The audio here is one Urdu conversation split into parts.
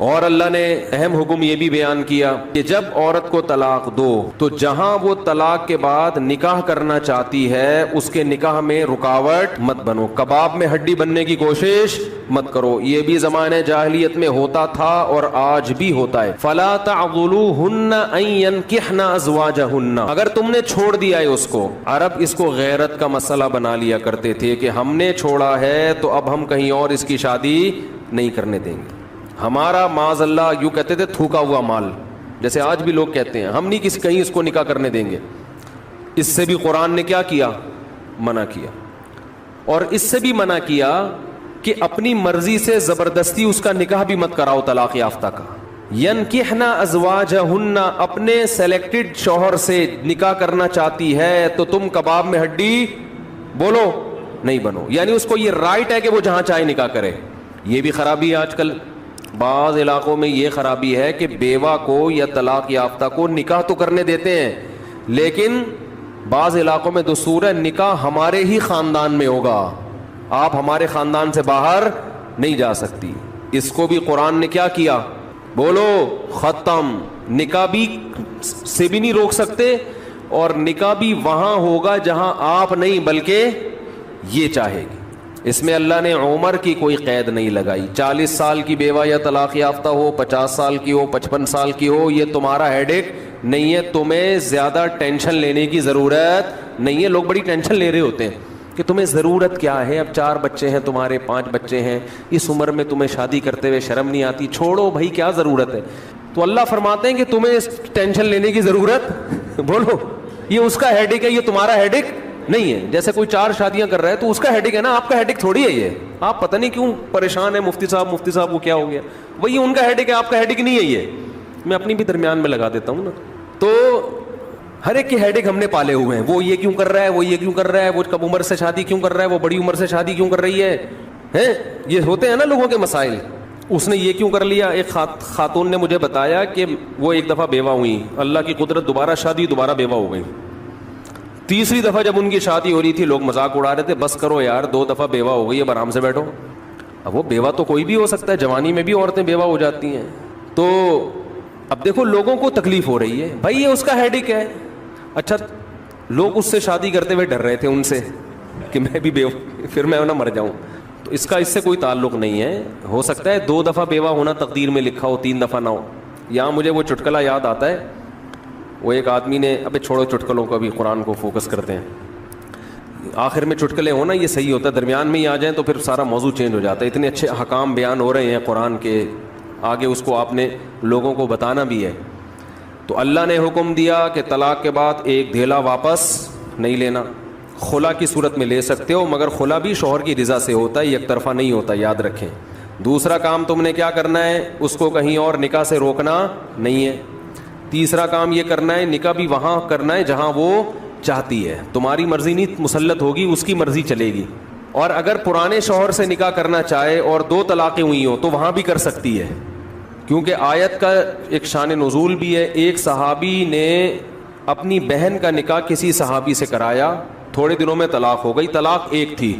اور اللہ نے اہم حکم یہ بھی بیان کیا کہ جب عورت کو طلاق دو تو جہاں وہ طلاق کے بعد نکاح کرنا چاہتی ہے اس کے نکاح میں رکاوٹ مت بنو، کباب میں ہڈی بننے کی کوشش مت کرو۔ یہ بھی زمانے جاہلیت میں ہوتا تھا اور آج بھی ہوتا ہے۔ فلا تعضلوهن ان ينكحن ازواجهن، اگر تم نے چھوڑ دیا ہے اس کو، عرب اس کو غیرت کا مسئلہ بنا لیا کرتے تھے کہ ہم نے چھوڑا ہے تو اب ہم کہیں اور اس کی شادی نہیں کرنے دیں گے۔ ہمارا معاذ اللہ یوں کہتے تھے تھوکا ہوا مال، جیسے آج بھی لوگ کہتے ہیں ہم نہیں کسی کہیں اس کو نکاح کرنے دیں گے۔ اس سے بھی قرآن نے کیا کیا؟ منع کیا۔ اور اس سے بھی منع کیا کہ اپنی مرضی سے زبردستی اس کا نکاح بھی مت کراؤ طلاق یافتہ کا۔ ینکحن ازواجہن، اپنے سلیکٹڈ شوہر سے نکاح کرنا چاہتی ہے تو تم کباب میں ہڈی بولو نہیں بنو، یعنی اس کو یہ رائٹ ہے کہ وہ جہاں چاہے نکاح کرے۔ یہ بھی خرابی ہے آج کل بعض علاقوں میں، یہ خرابی ہے کہ بیوہ کو یا طلاق یافتہ کو نکاح تو کرنے دیتے ہیں، لیکن بعض علاقوں میں دستور ہے نکاح ہمارے ہی خاندان میں ہوگا، آپ ہمارے خاندان سے باہر نہیں جا سکتی۔ اس کو بھی قرآن نے کیا کیا؟ بولو ختم۔ نکاح بھی سے بھی نہیں روک سکتے، اور نکاح بھی وہاں ہوگا جہاں آپ نہیں بلکہ یہ چاہے گی۔ اس میں اللہ نے عمر کی کوئی قید نہیں لگائی، 40 سال کی بیوہ یا طلاق یافتہ ہو، 50 سال کی ہو، 55 سال کی ہو، یہ تمہارا ہیڈ ایک نہیں ہے، تمہیں زیادہ ٹینشن لینے کی ضرورت نہیں ہے۔ لوگ بڑی ٹینشن لے رہے ہوتے ہیں کہ تمہیں ضرورت کیا ہے، اب 4 بچے ہیں تمہارے، 5 بچے ہیں، اس عمر میں تمہیں شادی کرتے ہوئے شرم نہیں آتی؟ چھوڑو بھائی، کیا ضرورت ہے؟ تو اللہ فرماتے ہیں کہ تمہیں ٹینشن لینے کی ضرورت بولو یہ اس کا ہیڈ ایک ہے، یہ تمہارا ہیڈ ایک نہیں ہے۔ جیسے کوئی 4 شادیاں کر رہا ہے تو اس کا ہیڈک ہے نا، آپ کا ہیڈک تھوڑی ہے یہ۔ آپ پتہ نہیں کیوں پریشان ہے، مفتی صاحب وہ کیا ہو گیا، وہی ان کا ہیڈک ہے، آپ کا ہیڈک نہیں ہے یہ۔ میں اپنی بھی درمیان میں لگا دیتا ہوں نا۔ تو ہر ایک کے ہیڈک ہم نے پالے ہوئے ہیں، وہ یہ کیوں کر رہا ہے، وہ یہ کیوں کر رہا ہے، وہ کم عمر سے شادی کیوں کر رہا ہے، وہ بڑی عمر سے شادی کیوں کر رہی ہے، یہ ہوتے ہیں نا لوگوں کے مسائل۔ اس نے یہ کیوں کر لیا؟ ایک خاتون نے مجھے بتایا کہ وہ ایک دفعہ بیوہ ہوئی، اللہ کی قدرت دوبارہ شادی، دوبارہ بیوہ ہو گئی۔ تیسری دفعہ جب ان کی شادی ہو رہی تھی لوگ مذاق اڑا رہے تھے، بس کرو یار 2 دفعہ بیوہ ہو گئی، اب آرام سے بیٹھو۔ اب وہ بیوہ تو کوئی بھی ہو سکتا ہے، جوانی میں بھی عورتیں بیوہ ہو جاتی ہیں۔ تو اب دیکھو لوگوں کو تکلیف ہو رہی ہے، بھائی یہ اس کا ہیڈک ہے۔ اچھا لوگ اس سے شادی کرتے ہوئے ڈر رہے تھے ان سے کہ میں بھی بیوہ پھر میں نہ مر جاؤں، تو اس کا اس سے کوئی تعلق نہیں ہے۔ ہو سکتا ہے 2 دفعہ بیوہ ہونا تقدیر میں لکھا ہو، 3 دفعہ نہ ہو۔ یہاں مجھے وہ چٹکلا یاد آتا ہے، وہ ایک آدمی نے، ابے چھوڑو چٹکلوں کو، ابھی قرآن کو فوکس کرتے ہیں۔ آخر میں چٹکلے ہونا یہ صحیح ہوتا ہے، درمیان میں ہی آ جائیں تو پھر سارا موضوع چینج ہو جاتا ہے۔ اتنے اچھے احکام بیان ہو رہے ہیں قرآن کے، آگے اس کو آپ نے لوگوں کو بتانا بھی ہے۔ تو اللہ نے حکم دیا کہ طلاق کے بعد ایک دھیلا واپس نہیں لینا، خلا کی صورت میں لے سکتے ہو، مگر خلا بھی شوہر کی رضا سے ہوتا ہے، یک طرفہ نہیں ہوتا، یاد رکھیں۔ دوسرا کام تم نے کیا کرنا ہے، اس کو کہیں اور نکاح سے روکنا نہیں ہے۔ تیسرا کام یہ کرنا ہے نکاح بھی وہاں کرنا ہے جہاں وہ چاہتی ہے، تمہاری مرضی نہیں مسلط ہوگی، اس کی مرضی چلے گی۔ اور اگر پرانے شوہر سے نکاح کرنا چاہے اور 2 طلاقیں ہوئی ہوں تو وہاں بھی کر سکتی ہے، کیونکہ آیت کا ایک شان نزول بھی ہے۔ ایک صحابی نے اپنی بہن کا نکاح کسی صحابی سے کرایا، تھوڑے دنوں میں طلاق ہو گئی، طلاق ایک تھی،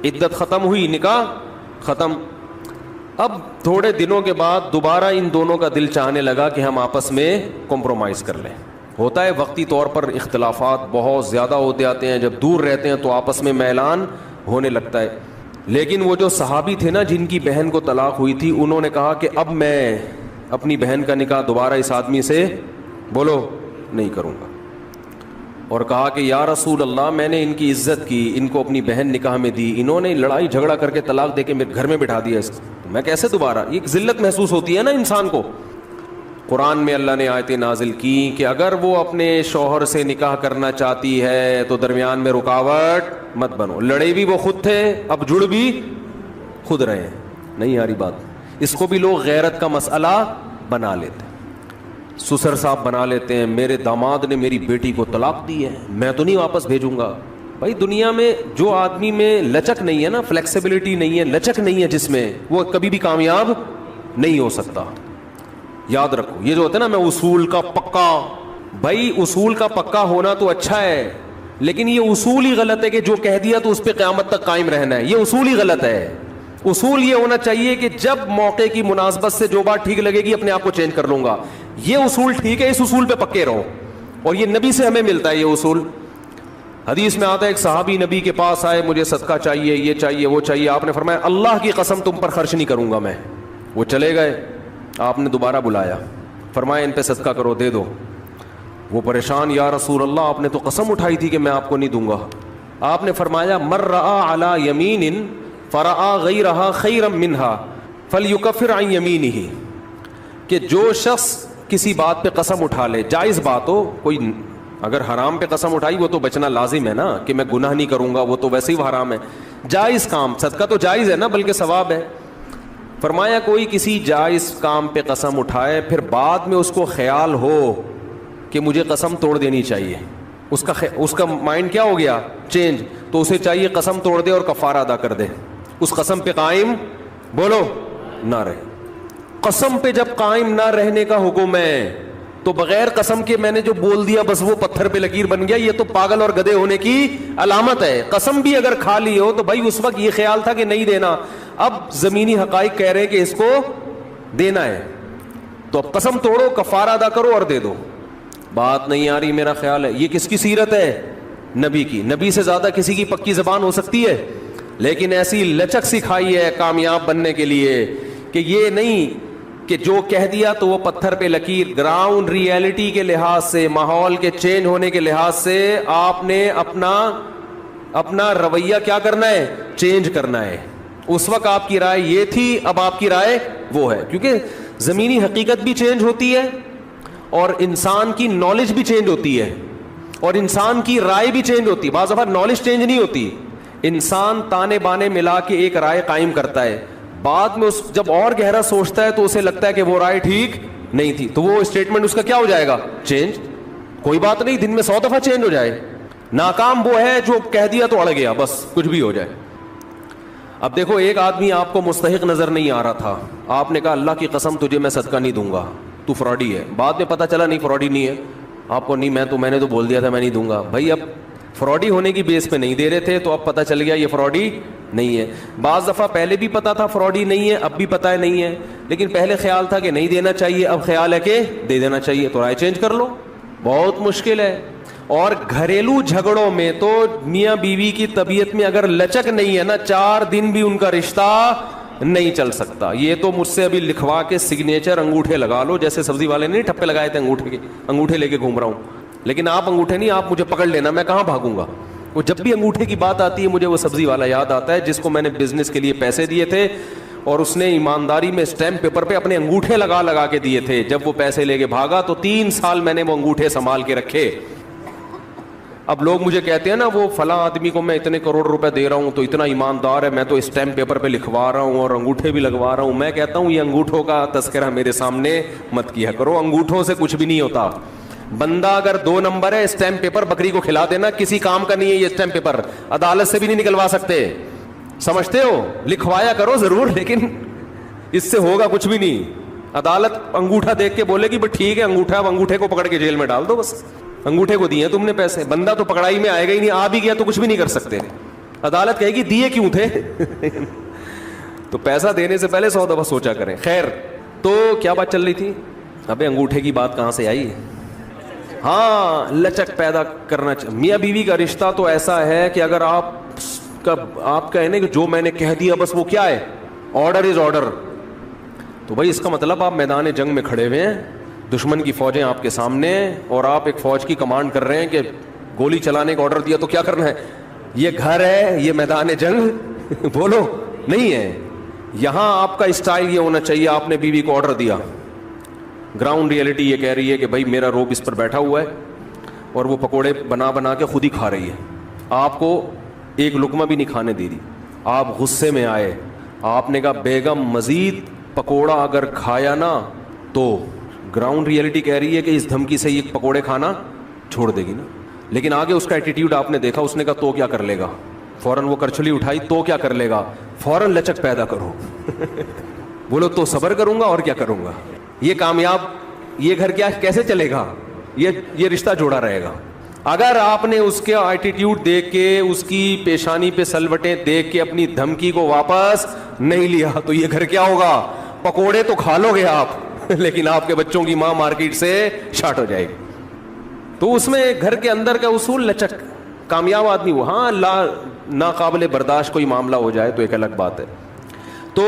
عدت ختم ہوئی، نکاح ختم۔ اب تھوڑے دنوں کے بعد دوبارہ ان دونوں کا دل چاہنے لگا کہ ہم آپس میں کمپرومائز کر لیں۔ ہوتا ہے وقتی طور پر اختلافات بہت زیادہ ہوتے آتے ہیں، جب دور رہتے ہیں تو آپس میں میلان ہونے لگتا ہے۔ لیکن وہ جو صحابی تھے نا جن کی بہن کو طلاق ہوئی تھی، انہوں نے کہا کہ اب میں اپنی بہن کا نکاح دوبارہ اس آدمی سے بولو نہیں کروں گا، اور کہا کہ یا رسول اللہ میں نے ان کی عزت کی، ان کو اپنی بہن نکاح میں دی، انہوں نے لڑائی جھگڑا کر کے طلاق دے کے میرے گھر میں بٹھا دیا، میں کیسے دوبارہ؟ یہ ذلت محسوس ہوتی ہے نا انسان کو۔ قرآن میں اللہ نے آیتیں نازل کی کہ اگر وہ اپنے شوہر سے نکاح کرنا چاہتی ہے تو درمیان میں رکاوٹ مت بنو۔ لڑے بھی وہ خود تھے، اب جڑ بھی خود رہے ہیں، نہیں آ رہی بات؟ اس کو بھی لوگ غیرت کا مسئلہ بنا لیتے ہیں، سسر صاحب بنا لیتے ہیں، میرے داماد نے میری بیٹی کو طلاق دی ہے، میں تو نہیں واپس بھیجوں گا۔ بھائی دنیا میں جو آدمی میں لچک نہیں ہے نا، فلیکسیبلٹی نہیں ہے، لچک نہیں ہے جس میں، وہ کبھی بھی کامیاب نہیں ہو سکتا۔ یاد رکھو یہ جو ہوتا ہے نا، میں اصول کا پکا، بھائی اصول کا پکا ہونا تو اچھا ہے، لیکن یہ اصول ہی غلط ہے کہ جو کہہ دیا تو اس پہ قیامت تک قائم رہنا ہے، یہ اصول ہی غلط ہے۔ اصول یہ ہونا چاہیے کہ جب موقع کی مناسبت سے جو بات ٹھیک لگے گی اپنے آپ کو چینج کر لوں گا. یہ اصول ٹھیک ہے, اس اصول پہ پکے رہو, اور یہ نبی سے ہمیں ملتا ہے یہ اصول. حدیث میں آتا ہے ایک صحابی نبی کے پاس آئے, مجھے صدقہ چاہیے, یہ چاہیے, وہ چاہیے. آپ نے فرمایا اللہ کی قسم تم پر خرچ نہیں کروں گا میں. وہ چلے گئے, آپ نے دوبارہ بلایا, فرمایا ان پہ صدقہ کرو, دے دو. وہ پریشان, یا رسول اللہ آپ نے تو قسم اٹھائی تھی کہ میں آپ کو نہیں دوں گا. آپ نے فرمایا مر رعا علی یمین فرعا غیرہا خیرا منہا فلیکفر عن یمینہ, کہ جو شخص کسی بات پہ قسم اٹھا لے, جائز بات ہو, کوئی اگر حرام پہ قسم اٹھائی وہ تو بچنا لازم ہے نا, کہ میں گناہ نہیں کروں گا, وہ تو ویسے ہی حرام ہے. جائز کام, صدقہ تو جائز ہے نا, بلکہ ثواب ہے. فرمایا کوئی کسی جائز کام پہ قسم اٹھائے, پھر بعد میں اس کو خیال ہو کہ مجھے قسم توڑ دینی چاہیے, اس کا مائنڈ کیا ہو گیا, چینج, تو اسے چاہیے قسم توڑ دے اور کفارہ ادا کر دے, اس قسم پہ قائم بولو نہ رہے. قسم پہ جب قائم نہ رہنے کا حکم ہے تو بغیر قسم کے میں نے جو بول دیا بس وہ پتھر پہ لکیر بن گیا, یہ تو پاگل اور گدھے ہونے کی علامت ہے. قسم بھی اگر کھا لی ہو تو بھائی اس وقت یہ خیال تھا کہ نہیں دینا, اب زمینی حقائق کہہ رہے ہیں کہ اس کو دینا ہے, تو اب قسم توڑو, کفارہ ادا کرو اور دے دو. بات نہیں آ رہی میرا خیال ہے. یہ کس کی سیرت ہے, نبی کی. نبی سے زیادہ کسی کی پکی زبان ہو سکتی ہے, لیکن ایسی لچک سکھائی ہے کامیاب بننے کے لیے کہ یہ نہیں کہ جو کہہ دیا تو وہ پتھر پہ لکیر. گراؤنڈ ریئلٹی کے لحاظ سے, ماحول کے چینج ہونے کے لحاظ سے آپ نے اپنا رویہ کیا کرنا ہے, چینج کرنا ہے. اس وقت آپ کی رائے یہ تھی, اب آپ کی رائے وہ ہے, کیونکہ زمینی حقیقت بھی چینج ہوتی ہے اور انسان کی نالج بھی چینج ہوتی ہے اور انسان کی رائے بھی چینج ہوتی ہے. بعض دفعہ نالج چینج نہیں ہوتی, انسان تانے بانے ملا کے ایک رائے قائم کرتا ہے, بعد میں جب اور گہرا سوچتا ہے تو اسے لگتا ہے کہ وہ رائے ٹھیک نہیں تھی, تو وہ اسٹیٹمنٹ اس کا کیا ہو جائے گا, چینج. کوئی بات نہیں, دن میں 100 دفعہ چینج ہو جائے. ناکام وہ ہے جو کہہ دیا تو اڑ گیا, بس کچھ بھی ہو جائے. اب دیکھو ایک آدمی آپ کو مستحق نظر نہیں آ رہا تھا, آپ نے کہا اللہ کی قسم تجھے میں صدقہ نہیں دوں گا, تو فراڈی ہے. بعد میں پتہ چلا نہیں فراڈی نہیں ہے, آپ کو نہیں, میں نے تو بول دیا تھا میں نہیں دوں گا. بھائی اب فراڈی ہونے کی بیس پہ نہیں دے رہے تھے, تو اب پتہ چل گیا یہ فراڈی نہیں ہے. بعض دفعہ پہلے بھی پتا تھا فراڈی نہیں ہے, اب بھی پتہ ہے نہیں ہے, لیکن پہلے خیال تھا کہ نہیں دینا چاہیے, اب خیال ہے کہ دے دینا چاہیے, تو رائے چینج کر لو. بہت مشکل ہے. اور گھریلو جھگڑوں میں تو میاں بیوی کی طبیعت میں اگر لچک نہیں ہے نا, 4 دن بھی ان کا رشتہ نہیں چل سکتا. یہ تو مجھ سے ابھی لکھوا کے سگنیچر انگوٹھے لگا لو, جیسے سبزی والے نے ٹھپے لگائے تھے انگوٹھے کے, انگوٹھے لے کے گھوم رہا ہوں. لیکن آپ انگوٹھے نہیں, آپ مجھے پکڑ لینا, میں کہاں بھاگوں گا. وہ جب بھی انگوٹھے کی بات آتی ہے مجھے وہ سبزی والا یاد آتا ہے جس کو میں نے بزنس کے لیے پیسے دیے تھے, اور اس نے ایمانداری میں اسٹیمپ پیپر پہ اپنے انگوٹھے لگا کے دیے تھے. جب وہ پیسے لے کے بھاگا تو 3 سال میں نے وہ انگوٹھے سنبھال کے رکھے. اب لوگ مجھے کہتے ہیں نا وہ فلاں آدمی کو میں اتنے کروڑ روپے دے رہا ہوں تو اتنا ایماندار ہے, میں تو اسٹیمپ پیپر پہ لکھوا رہا ہوں اور انگوٹھے بھی لگوا رہا ہوں. میں کہتا ہوں یہ انگوٹھوں کا تذکرہ میرے سامنے مت کیا کرو, انگوٹھوں سے کچھ بھی نہیں ہوتا. بندہ اگر 2 نمبر ہے, اسٹیمپ پیپر بکری کو کھلا دینا, کسی کام کا نہیں ہے یہ اسٹیمپ پیپر, عدالت سے بھی نہیں نکلوا سکتے. سمجھتے ہو, لکھوایا کرو ضرور, لیکن اس سے ہوگا کچھ بھی نہیں. عدالت انگوٹھا دیکھ کے بولے گی بٹ ٹھیک ہے انگوٹھا, اب انگوٹھے کو پکڑ کے جیل میں ڈال دو, بس انگوٹھے کو دیے تم نے پیسے. بندہ تو پکڑائی میں آئے گا ہی نہیں, آ بھی گیا تو کچھ بھی نہیں کر سکتے. عدالت کہے گی دیے کیوں تھے. تو پیسہ دینے سے پہلے 100 دفعہ سوچا کریں. خیر, تو کیا بات چل رہی تھی, ابے انگوٹھے کی بات کہاں سے آئی. ہاں, لچک پیدا کرنا میاں بیوی کا رشتہ تو ایسا ہے کہ اگر آپ کہنے کہ جو میں نے کہہ دیا بس وہ کیا ہے, آرڈر از آرڈر, تو بھائی اس کا مطلب آپ میدان جنگ میں کھڑے ہوئے ہیں, دشمن کی فوجیں آپ کے سامنے ہیں, اور آپ ایک فوج کی کمانڈ کر رہے ہیں کہ گولی چلانے کا آرڈر دیا تو کیا کرنا ہے. یہ گھر ہے, یہ میدان جنگ بولو نہیں ہے. یہاں آپ کا اسٹائل یہ ہونا چاہیے, آپ نے بیوی کو آرڈر دیا, گراؤنڈ ریئلٹی یہ کہہ رہی ہے کہ بھائی میرا روب اس پر بیٹھا ہوا ہے اور وہ پکوڑے بنا کے خود ہی کھا رہی ہے, آپ کو ایک لقمہ بھی نہیں کھانے دے رہی. آپ غصے میں آئے, آپ نے کہا بیگم مزید پکوڑا اگر کھایا نا تو گراؤنڈ ریئلٹی کہہ رہی ہے کہ اس دھمکی سے یہ پکوڑے کھانا چھوڑ دے گی نا. لیکن آگے اس کا ایٹیٹیوڈ آپ نے دیکھا, اس نے کہا تو کیا کر لے گا, فوراً وہ کرچلی اٹھائی, تو کیا کر لے گا, فوراً لچک پیدا کرو. بولو تو صبر کروں گا اور کیا کروں گا. یہ کامیاب, یہ گھر کیا کیسے چلے گا, یہ رشتہ جوڑا رہے گا. اگر آپ نے اس کے ایٹیٹیوڈ دیکھ کے, اس کی پیشانی پہ سلوٹیں دیکھ کے اپنی دھمکی کو واپس نہیں لیا تو یہ گھر کیا ہوگا؟ پکوڑے تو کھا لو گے آپ لیکن آپ کے بچوں کی ماں مارکیٹ سے شارٹ ہو جائے گی. تو اس میں گھر کے اندر کا اصول لچک, کامیاب آدمی وہ. ہاں ناقابل برداشت کوئی معاملہ ہو جائے تو ایک الگ بات ہے. تو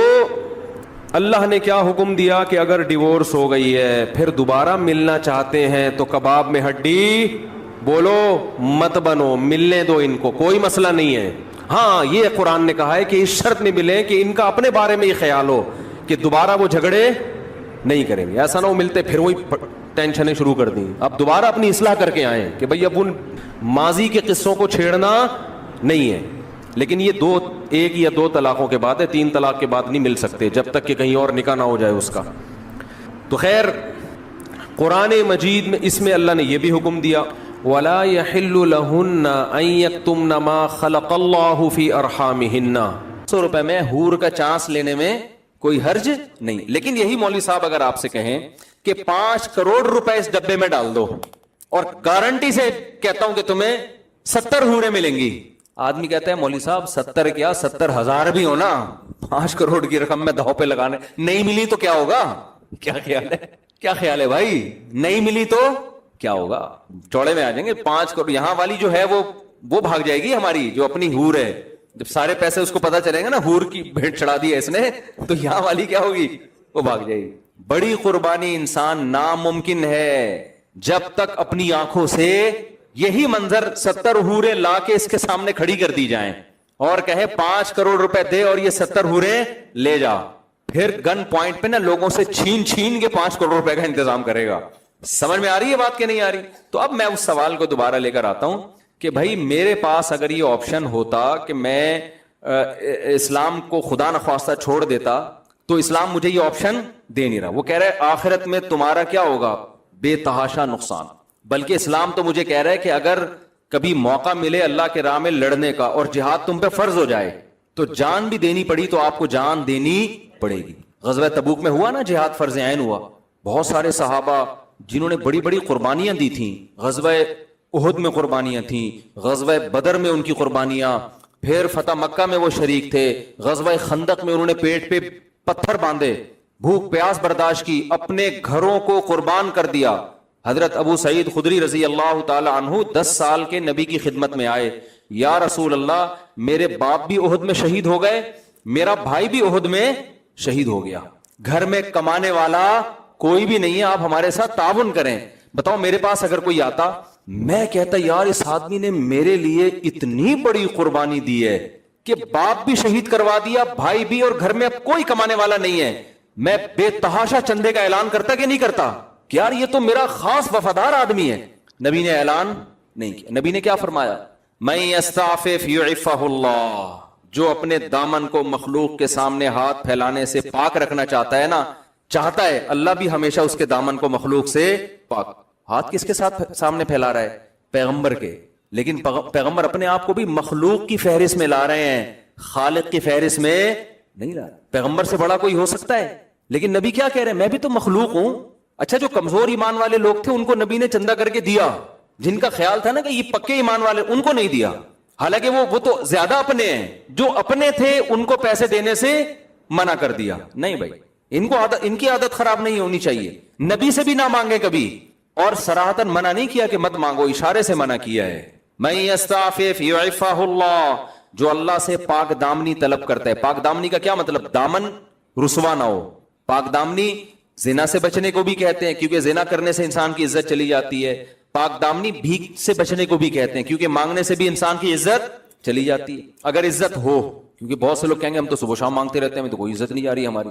اللہ نے کیا حکم دیا کہ اگر ڈیورس ہو گئی ہے پھر دوبارہ ملنا چاہتے ہیں تو کباب میں ہڈی بولو مت بنو, ملنے دو ان کو, کوئی مسئلہ نہیں ہے. ہاں یہ قرآن نے کہا ہے کہ اس شرط میں ملیں کہ ان کا اپنے بارے میں یہ خیال ہو کہ دوبارہ وہ جھگڑے نہیں کریں گے. ایسا نہ ہو ملتے پھر وہی ٹینشنیں شروع کر دیں. اب دوبارہ اپنی اصلاح کر کے آئیں کہ بھئی اب ان ماضی کے قصوں کو چھیڑنا نہیں ہے. لیکن یہ ایک یا دو طلاقوں کے بعد ہے, 3 طلاق کے بعد نہیں مل سکتے جب تک کہ کہیں اور نکاح نہ ہو جائے اس کا. تو خیر قرآن مجید میں اس میں اللہ نے یہ بھی حکم دیا وَلَا يَحِلُّ لَهُنَّ أَن يَكْتُمْنَ مَا خَلَقَ اللَّهُ فِي أَرْحَامِهِنَّ. 100 روپے میں حور کا چانس لینے میں کوئی حرج نہیں. لیکن یہی مولوی صاحب اگر آپ سے کہیں کہ 5 کروڑ روپے اس ڈبے میں ڈال دو اور گارنٹی سے کہتا ہوں کہ تمہیں 70 حوریں ملیں گی, آدمی کہتا ہے مولوی صاحب 70 کیا 70,000 بھی ہو نا, 5 کروڑ کی رقم میں داؤ پہ لگانے, نہیں ملی تو کیا ہوگا؟ کیا خیال ہے, کیا خیال ہے بھائی؟ نہیں ملی تو کیا ہوگا؟ چوڑے میں آ جائیں گے. 5 کروڑ یہاں والی جو ہے وہ بھاگ جائے گی ہماری جو اپنی حور ہے. جب سارے پیسے اس کو پتا چلیں گے نا حور کی بھیٹ چڑھا دی ہے اس نے, تو یہاں والی کیا ہوگی؟ وہ بھاگ جائے گی. بڑی قربانی انسان ناممکن ہے جب تک اپنی آنکھوں سے یہی منظر 70 حوریں لا کے اس کے سامنے کھڑی کر دی جائیں اور کہے 5 کروڑ روپے دے اور یہ 70 حوریں لے جا, پھر گن پوائنٹ پہ نا لوگوں سے چھین کے 5 کروڑ روپے کا انتظام کرے گا. سمجھ میں آ رہی ہے بات کہ نہیں آ رہی؟ تو اب میں اس سوال کو دوبارہ لے کر آتا ہوں کہ بھائی میرے پاس اگر یہ آپشن ہوتا کہ میں اسلام کو خدا نخواستہ چھوڑ دیتا تو اسلام مجھے یہ آپشن دے نہیں رہا. وہ کہہ رہا ہے آخرت میں تمہارا کیا ہوگا؟ بے تحاشا نقصان. بلکہ اسلام تو مجھے کہہ رہا ہے کہ اگر کبھی موقع ملے اللہ کے راہ میں لڑنے کا اور جہاد تم پہ فرض ہو جائے تو جان بھی دینی پڑی تو آپ کو جان دینی پڑے گی. غزوہ تبوک میں ہوا نا جہاد فرض عین ہوا, بہت سارے صحابہ جنہوں نے بڑی بڑی قربانیاں دی تھیں, غزوہ احد میں قربانیاں تھیں, غزوہ بدر میں ان کی قربانیاں, پھر فتح مکہ میں وہ شریک تھے, غزوہ خندق میں انہوں نے پیٹ پہ پتھر باندھے, بھوک پیاس برداشت کی, اپنے گھروں کو قربان کر دیا. حضرت ابو سعید خدری رضی اللہ تعالی عنہ 10 سال کے نبی کی خدمت میں آئے, یا رسول اللہ میرے باپ بھی احد میں شہید ہو گئے, میرا بھائی بھی احد میں شہید ہو گیا, گھر میں کمانے والا کوئی بھی نہیں ہے, آپ ہمارے ساتھ تعاون کریں. بتاؤ میرے پاس اگر کوئی آتا, میں کہتا یار اس آدمی نے میرے لیے اتنی بڑی قربانی دی ہے کہ باپ بھی شہید کروا دیا, بھائی بھی, اور گھر میں اب کوئی کمانے والا نہیں ہے, میں بے تحاشا چندے کا اعلان کرتا کہ نہیں کرتا کہ یار یہ تو میرا خاص وفادار آدمی ہے. نبی نے اعلان نہیں کیا. نبی نے کیا فرمایا؟ من یستعفف یعفہ اللہ, جو اپنے دامن کو مخلوق کے سامنے ہاتھ پھیلانے سے پاک رکھنا چاہتا ہے نا, چاہتا ہے اللہ بھی ہمیشہ اس کے دامن کو مخلوق سے پاک. ہاتھ کس کے ساتھ سامنے پھیلا رہا ہے؟ پیغمبر کے. لیکن پیغمبر اپنے آپ کو بھی مخلوق کی فہرست میں لا رہے ہیں, خالق کی فہرست میں نہیں لا رہے. پیغمبر سے بڑا کوئی ہو سکتا ہے؟ لیکن نبی کیا کہہ رہے ہیں؟ میں بھی تو مخلوق ہوں. اچھا جو کمزور ایمان والے لوگ تھے ان کو نبی نے چندہ کر کے دیا, جن کا خیال تھا نا کہ یہ پکے ایمان والے, ان کو نہیں دیا. حالانکہ وہ تو زیادہ اپنے ہیں, جو اپنے تھے ان کو پیسے دینے سے منع کر دیا. نہیں بھائی, ان کی عادت خراب نہیں ہونی چاہیے. نبی سے بھی نہ مانگے کبھی, اور صراحتاً منع نہیں کیا کہ مت مانگو, اشارے سے منع کیا ہے. من یستعفف یعفہ اللہ, جو اللہ سے پاک دامنی طلب کرتا ہے. پاک دامنی کا کیا مطلب؟ دامن رسوا نہ ہو. پاک دامنی زنا سے بچنے کو بھی کہتے ہیں کیونکہ زنا کرنے سے انسان کی عزت چلی جاتی ہے. پاک دامنی بھیک سے بچنے کو بھی کہتے ہیں کیونکہ مانگنے سے بھی انسان کی عزت چلی جاتی ہے, اگر عزت ہو. کیونکہ بہت سے لوگ کہیں گے ہم تو صبح شام مانگتے رہتے ہیں, ہمیں تو کوئی عزت نہیں جا رہی ہماری.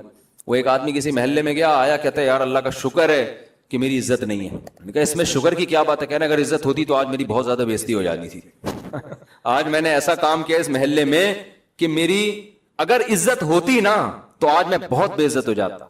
وہ ایک آدمی کسی محلے میں گیا, آیا, کہتا ہے یار اللہ کا شکر ہے کہ میری عزت نہیں ہے. میں نے کہا اس میں شکر کی کیا بات ہے؟ کہنا اگر عزت ہوتی تو آج میری بہت زیادہ بےزتی ہو جاتی تھی. آج میں نے ایسا کام کیا اس محلے میں کہ میری اگر عزت ہوتی نا تو آج میں بہت بے عزت ہو جاتا.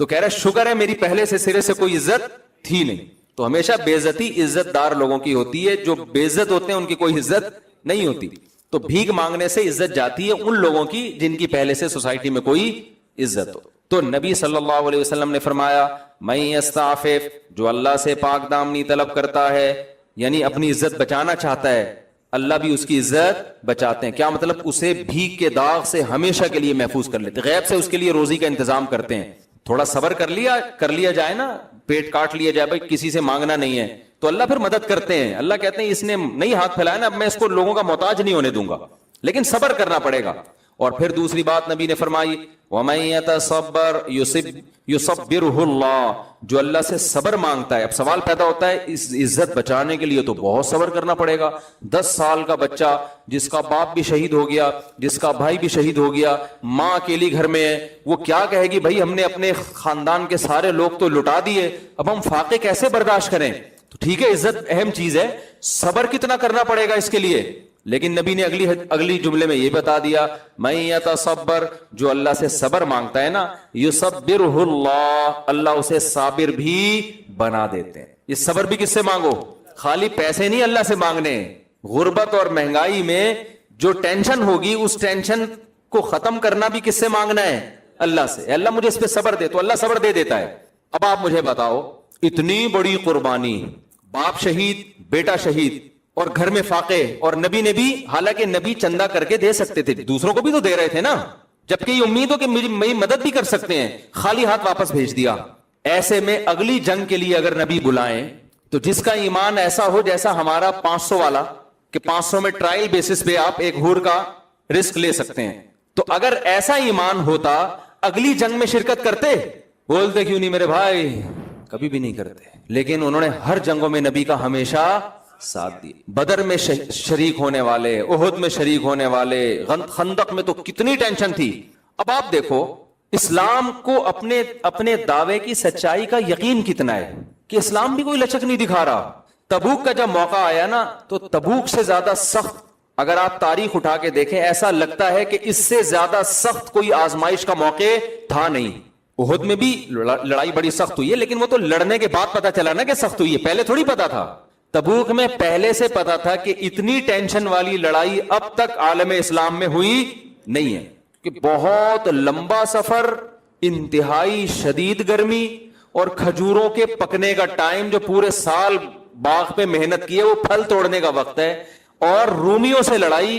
تو کہہ رہا شکر ہے میری پہلے سے سرے سے کوئی عزت تھی نہیں. تو ہمیشہ بے عزتی عزت دار لوگوں کی ہوتی ہے, جو بے عزت ہوتے ہیں ان کی کوئی عزت نہیں ہوتی. تو بھیک مانگنے سے عزت جاتی ہے ان لوگوں کی جن کی پہلے سے سوسائٹی میں کوئی عزت ہو. تو نبی صلی اللہ علیہ وسلم نے فرمایا من یستعفف, جو اللہ سے پاک دامنی طلب کرتا ہے, یعنی اپنی عزت بچانا چاہتا ہے، اللہ بھی اس کی عزت بچاتے ہیں. کیا مطلب؟ اسے بھیگ کے داغ سے ہمیشہ کے لیے محفوظ کر لیتے، غیب سے اس کے لیے روزی کا انتظام کرتے ہیں. تھوڑا صبر کر لیا جائے نا، پیٹ کاٹ لیا جائے، بھائی کسی سے مانگنا نہیں ہے، تو اللہ پھر مدد کرتے ہیں. اللہ کہتے ہیں اس نے نہیں ہاتھ پھیلایا نا، اب میں اس کو لوگوں کا محتاج نہیں ہونے دوں گا، لیکن صبر کرنا پڑے گا. اور پھر دوسری بات نبی نے فرمائی وَمَن يَتَصَبَّرْ يُصَبِّرْهُ اللَّهُ، جو اللہ سے صبر مانگتا ہے. اب سوال پیدا ہوتا ہے اس عزت بچانے کے لیے تو بہت صبر کرنا پڑے گا. 10 سال کا بچہ جس کا باپ بھی شہید ہو گیا، جس کا بھائی بھی شہید ہو گیا، ماں اکیلی گھر میں ہے، وہ کیا کہے گی بھائی ہم نے اپنے خاندان کے سارے لوگ تو لٹا دیے، اب ہم فاقے کیسے برداشت کریں. تو ٹھیک ہے عزت اہم چیز ہے، صبر کتنا کرنا پڑے گا اس کے لیے. لیکن نبی نے اگلی جملے میں یہ بتا دیا من یتصبر، جو اللہ سے صبر مانگتا ہے نا، یصبرہ اللہ، اللہ اسے صابر بھی بنا دیتے ہیں. یہ صبر بھی کس سے مانگو؟ خالی پیسے نہیں اللہ سے مانگنے. غربت اور مہنگائی میں جو ٹینشن ہوگی اس ٹینشن کو ختم کرنا بھی کس سے مانگنا ہے؟ اللہ سے. اللہ مجھے اس پہ صبر دے، تو اللہ صبر دے دیتا ہے. اب آپ مجھے بتاؤ، اتنی بڑی قربانی، باپ شہید، بیٹا شہید، اور گھر میں فاقے، اور نبی نے بھی، حالانکہ نبی چندہ کر کے دے سکتے تھے، دوسروں کو بھی تو دے رہے تھے نا، جبکہ یہ امید ہو کہ میری مدد بھی کر سکتے ہیں، خالی ہاتھ واپس بھیج دیا. ایسے میں اگلی جنگ کے لیے اگر نبی بلائیں تو جس کا ایمان ایسا ہو جیسا ہمارا 500 والا، کہ 500 میں ٹرائل بیسس پہ آپ ایک ہور کا رسک لے سکتے ہیں، تو اگر ایسا ایمان ہوتا اگلی جنگ میں شرکت کرتے؟ بولتے کیوں نہیں میرے بھائی، کبھی بھی نہیں کرتے. لیکن انہوں نے ہر جنگوں میں نبی کا ہمیشہ ساتھ دی. بدر میں شریک ہونے والے، احد میں شریک ہونے والے، خندق میں تو کتنی ٹینشن تھی. اب آپ دیکھو اسلام کو اپنے دعوے کی سچائی کا یقین کتنا ہے کہ اسلام بھی کوئی لچک نہیں دکھا رہا. تبوک کا جب موقع آیا نا تو تبوک سے زیادہ سخت، اگر آپ تاریخ اٹھا کے دیکھیں ایسا لگتا ہے کہ اس سے زیادہ سخت کوئی آزمائش کا موقع تھا نہیں. احد میں بھی لڑائی بڑی سخت ہوئی ہے، لیکن وہ تو لڑنے کے بعد پتا چلا نا کہ سخت ہوئی ہے، پہلے تھوڑی پتا تھا. تبوک میں پہلے سے پتا تھا کہ اتنی ٹینشن والی لڑائی اب تک عالم اسلام میں ہوئی نہیں ہے، کہ بہت لمبا سفر، انتہائی شدید گرمی، اور کھجوروں کے پکنے کا ٹائم، جو پورے سال باغ پہ محنت کی ہے وہ پھل توڑنے کا وقت ہے، اور رومیوں سے لڑائی